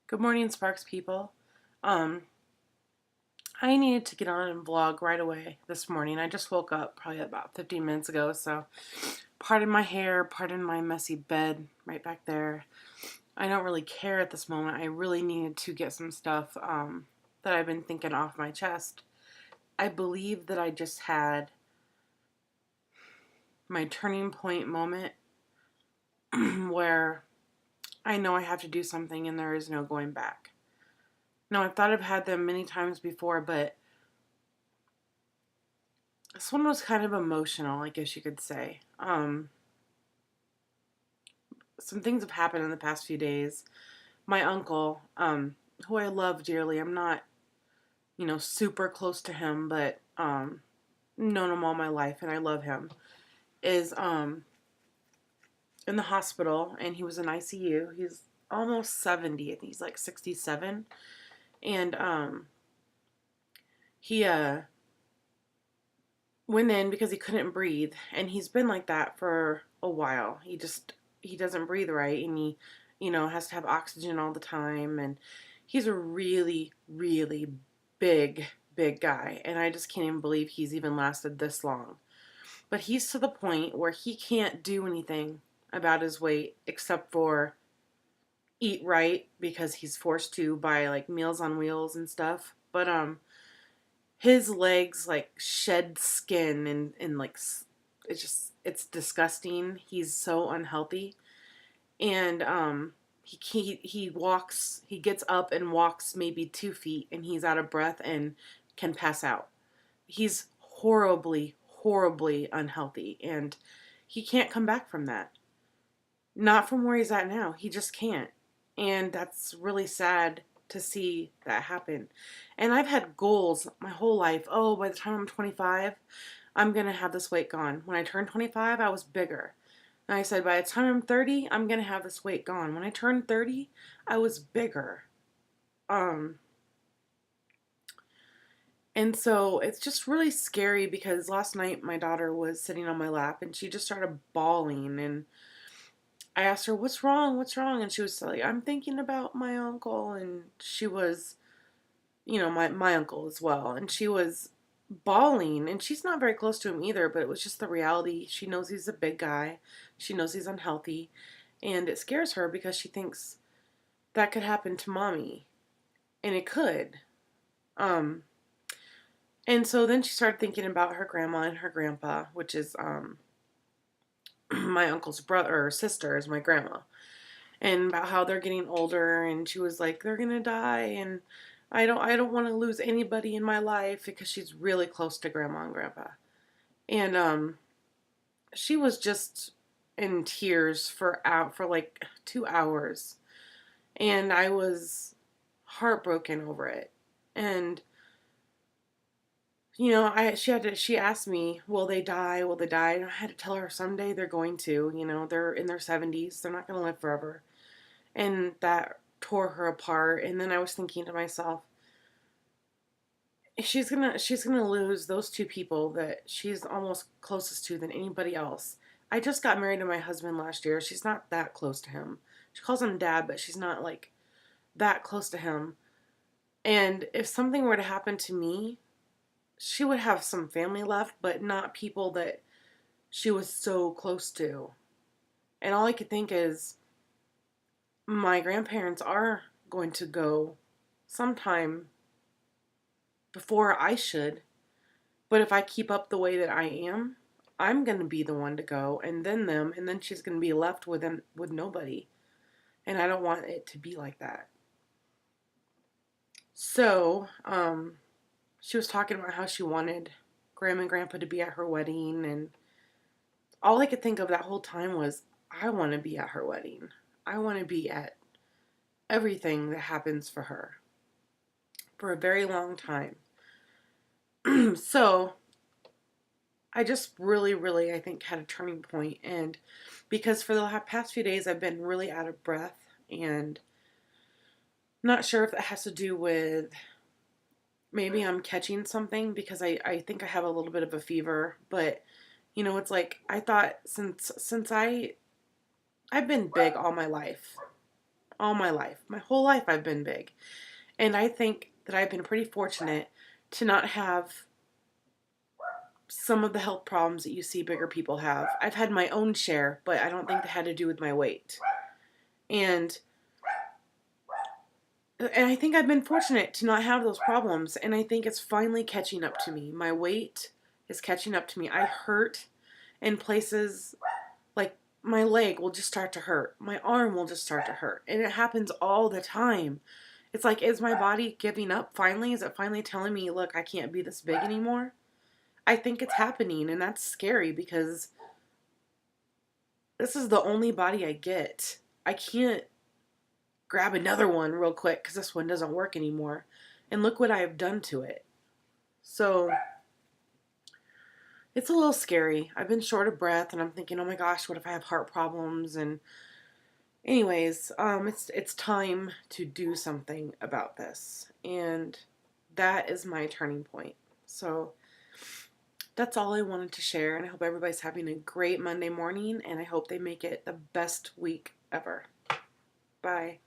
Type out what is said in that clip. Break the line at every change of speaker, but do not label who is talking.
Good morning, Sparks people. Um, I needed to get on and vlog right away this morning. I just woke up probably about 15 minutes ago, so pardon my hair, pardon my messy bed right back there. I don't really care at this moment. I really needed to get some stuff that I've been thinking off my chest. I believe that I just had my turning point moment where I know I have to do something and there is no going back. Now, I thought I've had them many times before, but this one was kind of emotional, I guess you could say. Some things have happened in the past few days. My uncle, who I love dearly, I'm not, super close to him, but known him all my life and I love him, is in the hospital and he was in ICU. He's almost 70. I think he's like 67. And he went in because he couldn't breathe, and he's been like that for a while. He doesn't breathe right, and he has to have oxygen all the time, and he's a really really big guy, and I just can't even believe he's even lasted this long. But he's to the point where he can't do anything about his weight except for eat right because he's forced to by like Meals on Wheels and stuff. But his legs like shed skin, and like it's disgusting. He's so unhealthy. And he gets up and walks maybe 2 feet and he's out of breath and can pass out. He's horribly unhealthy, and he can't come back from that. Not from where he's at now. He just can't. And that's really sad to see that happen. And I've had goals my whole life. Oh, by the time I'm 25, I'm going to have this weight gone. When I turned 25, I was bigger. And I said, by the time I'm 30, I'm going to have this weight gone. When I turned 30, I was bigger. Um, and so it's just really scary because last night my daughter was sitting on my lap and she just started bawling, and I asked her, "What's wrong? What's wrong?" And she was like, "I'm thinking about my uncle." And she was, my uncle as well. And she was bawling. And she's not very close to him either, but it was just the reality. She knows he's a big guy. She knows he's unhealthy. And it scares her because she thinks that could happen to mommy. And it could. Um, and so then she started thinking about her grandma and her grandpa, which is my uncle's brother or sister is my grandma, and about how they're getting older, and she was like, they're gonna die, and I don't want to lose anybody in my life, because she's really close to grandma and grandpa. And she was just in tears for like 2 hours, and I was heartbroken over it. And she asked me, will they die, will they die, and I had to tell her someday they're going to. They're in their 70s, they're not going to live forever. And that tore her apart. And then I was thinking to myself, she's gonna lose those two people that she's almost closest to than anybody else. I just got married to my husband last year. She's not that close to him. She calls him dad, but she's not like that close to him. And if something were to happen to me, she would have some family left, but not people that she was so close to. And all I could think is, my grandparents are going to go sometime before I should. But if I keep up the way that I am, I'm going to be the one to go, and then them, and then she's going to be left with nobody. And I don't want it to be like that. So, she was talking about how she wanted Grandma and Grandpa to be at her wedding, and all I could think of that whole time was, I want to be at her wedding. I want to be at everything that happens for her for a very long time. So I just really, I think, had a turning point. And because for the past few days I've been really out of breath, and I'm not sure if that has to do with, maybe I'm catching something, because I think I have a little bit of a fever. But it's like, I thought, since I've been big all my life. all my life. My whole life I've been big. And I think that I've been pretty fortunate to not have some of the health problems that you see bigger people have. I've had my own share, but I don't think that had to do with my weight. And I think I've been fortunate to not have those problems, and I think it's finally catching up to me. My weight is catching up to me. I hurt in places like my leg will just start to hurt. My arm will just start to hurt, and it happens all the time. It's like, is my body giving up finally? Is it finally telling me, look, I can't be this big anymore? I think it's happening, and that's scary because this is the only body I get. I can't grab another one real quick because this one doesn't work anymore. And look what I have done to it. So it's a little scary. I've been short of breath and I'm thinking, oh my gosh, what if I have heart problems? And anyways, it's time to do something about this. And that is my turning point. So that's all I wanted to share. And I hope everybody's having a great Monday morning. And I hope they make it the best week ever. Bye.